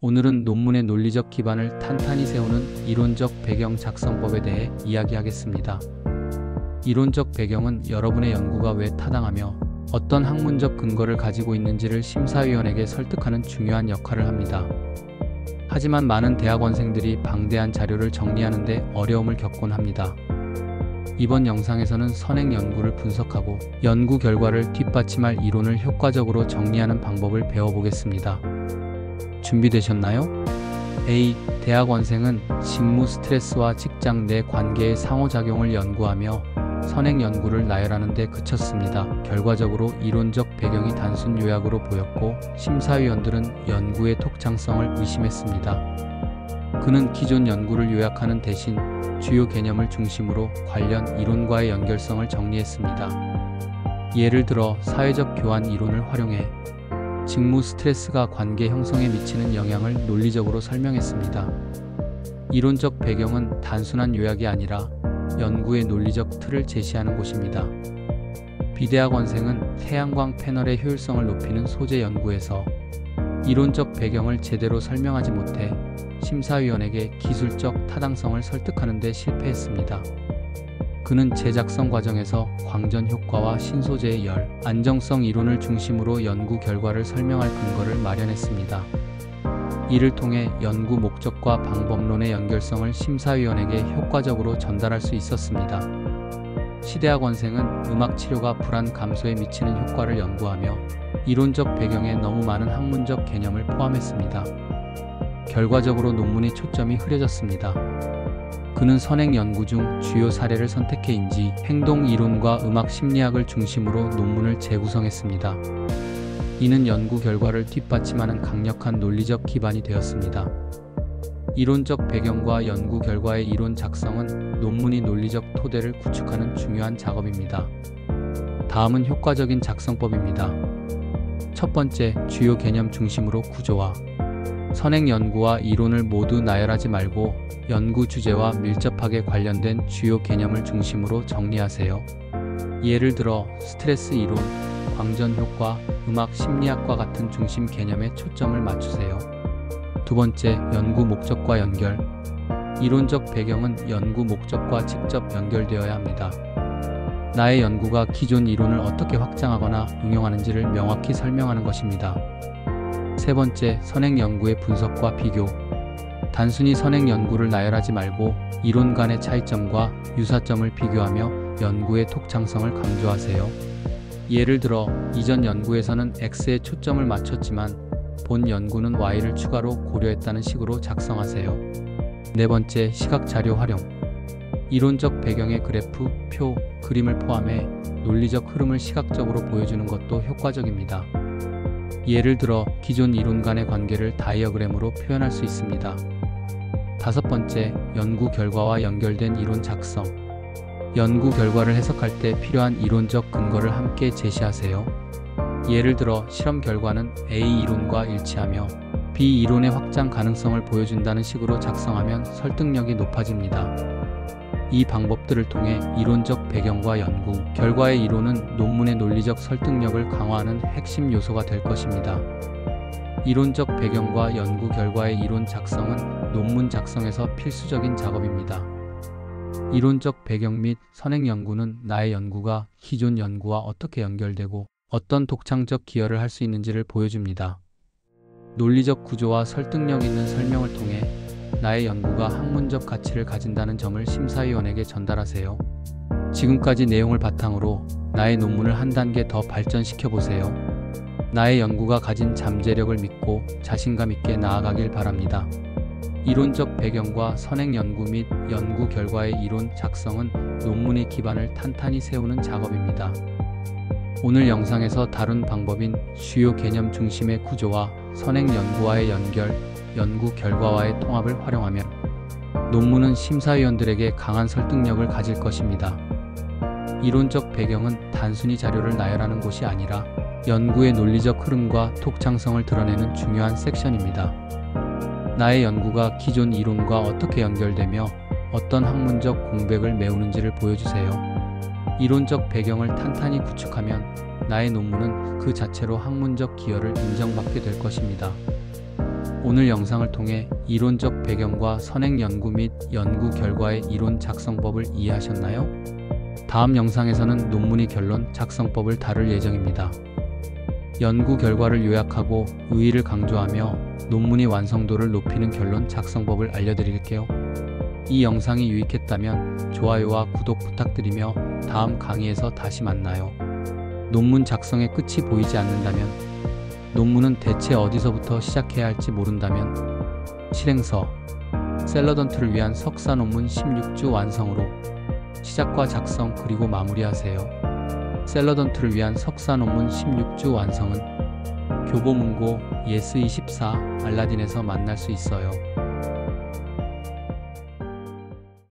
오늘은 논문의 논리적 기반을 탄탄히 세우는 이론적 배경 작성법에 대해 이야기하겠습니다. 이론적 배경은 여러분의 연구가 왜 타당하며 어떤 학문적 근거를 가지고 있는지를 심사위원에게 설득하는 중요한 역할을 합니다. 하지만 많은 대학원생들이 방대한 자료를 정리하는 데 어려움을 겪곤 합니다. 이번 영상에서는 선행 연구를 분석하고 연구 결과를 뒷받침할 이론을 효과적으로 정리하는 방법을 배워보겠습니다. 준비되셨나요? A. 대학원생은 직무 스트레스와 직장 내 관계의 상호작용을 연구하며 선행 연구를 나열하는 데 그쳤습니다. 결과적으로 이론적 배경이 단순 요약으로 보였고 심사위원들은 연구의 독창성을 의심했습니다. 그는 기존 연구를 요약하는 대신 주요 개념을 중심으로 관련 이론과의 연결성을 정리했습니다. 예를 들어 사회적 교환 이론을 활용해 직무 스트레스가 관계 형성에 미치는 영향을 논리적으로 설명했습니다. 이론적 배경은 단순한 요약이 아니라 연구의 논리적 틀을 제시하는 곳입니다. 비대학원생은 태양광 패널의 효율성을 높이는 소재 연구에서 이론적 배경을 제대로 설명하지 못해 심사위원에게 기술적 타당성을 설득하는 데 실패했습니다. 그는 제작성 과정에서 광전 효과와 신소재의 열, 안정성 이론을 중심으로 연구 결과를 설명할 근거를 마련했습니다. 이를 통해 연구 목적과 방법론의 연결성을 심사위원에게 효과적으로 전달할 수 있었습니다. 시대학원생은 음악 치료가 불안 감소에 미치는 효과를 연구하며 이론적 배경에 너무 많은 학문적 개념을 포함했습니다. 결과적으로 논문의 초점이 흐려졌습니다. 그는 선행 연구 중 주요 사례를 선택해 인지, 행동 이론과 음악 심리학을 중심으로 논문을 재구성했습니다. 이는 연구 결과를 뒷받침하는 강력한 논리적 기반이 되었습니다. 이론적 배경과 연구 결과의 이론 작성은 논문의 논리적 토대를 구축하는 중요한 작업입니다. 다음은 효과적인 작성법입니다. 첫 번째, 주요 개념 중심으로 구조화. 선행 연구와 이론을 모두 나열하지 말고 연구 주제와 밀접하게 관련된 주요 개념을 중심으로 정리하세요. 예를 들어 스트레스 이론, 광전 효과, 음악 심리학과 같은 중심 개념에 초점을 맞추세요. 두 번째, 연구 목적과 연결. 이론적 배경은 연구 목적과 직접 연결되어야 합니다. 나의 연구가 기존 이론을 어떻게 확장하거나 응용하는지를 명확히 설명하는 것입니다. 세 번째, 선행 연구의 분석과 비교. 단순히 선행 연구를 나열하지 말고 이론 간의 차이점과 유사점을 비교하며 연구의 독창성을 강조하세요. 예를 들어 이전 연구에서는 X에 초점을 맞췄지만 본 연구는 Y를 추가로 고려했다는 식으로 작성하세요. 네 번째, 시각 자료 활용. 이론적 배경의 그래프, 표, 그림을 포함해 논리적 흐름을 시각적으로 보여주는 것도 효과적입니다. 예를 들어 기존 이론 간의 관계를 다이어그램으로 표현할 수 있습니다. 다섯 번째, 연구 결과와 연결된 이론 작성. 연구 결과를 해석할 때 필요한 이론적 근거를 함께 제시하세요. 예를 들어 실험 결과는 A 이론과 일치하며 B 이론의 확장 가능성을 보여준다는 식으로 작성하면 설득력이 높아집니다. 이 방법들을 통해 이론적 배경과 연구 결과의 이론은 논문의 논리적 설득력을 강화하는 핵심 요소가 될 것입니다. 이론적 배경과 연구 결과의 이론 작성은 논문 작성에서 필수적인 작업입니다. 이론적 배경 및 선행 연구는 나의 연구가 기존 연구와 어떻게 연결되고 어떤 독창적 기여를 할 수 있는지를 보여줍니다. 논리적 구조와 설득력 있는 설명을 통해 나의 연구가 학문적 가치를 가진다는 점을 심사위원에게 전달하세요. 지금까지 내용을 바탕으로 나의 논문을 한 단계 더 발전시켜 보세요. 나의 연구가 가진 잠재력을 믿고 자신감 있게 나아가길 바랍니다. 이론적 배경과 선행 연구 및 연구 결과의 이론 작성은 논문의 기반을 탄탄히 세우는 작업입니다. 오늘 영상에서 다룬 방법인 주요 개념 중심의 구조와 선행 연구와의 연결, 연구 결과와의 통합을 활용하면 논문은 심사위원들에게 강한 설득력을 가질 것입니다. 이론적 배경은 단순히 자료를 나열하는 곳이 아니라 연구의 논리적 흐름과 독창성을 드러내는 중요한 섹션입니다. 나의 연구가 기존 이론과 어떻게 연결되며 어떤 학문적 공백을 메우는지를 보여주세요. 이론적 배경을 탄탄히 구축하면 나의 논문은 그 자체로 학문적 기여를 인정받게 될 것입니다. 오늘 영상을 통해 이론적 배경과 선행 연구 및 연구 결과의 이론 작성법을 이해하셨나요? 다음 영상에서는 논문의 결론 작성법을 다룰 예정입니다. 연구 결과를 요약하고 의의를 강조하며 논문의 완성도를 높이는 결론 작성법을 알려드릴게요. 이 영상이 유익했다면 좋아요와 구독 부탁드리며 다음 강의에서 다시 만나요. 논문 작성의 끝이 보이지 않는다면, 논문은 대체 어디서부터 시작해야 할지 모른다면, 실행서, 셀러던트를 위한 석사 논문 16주 완성으로 시작과 작성 그리고 마무리하세요. 셀러던트를 위한 석사 논문 16주 완성은 교보문고 예스24 알라딘에서 만날 수 있어요.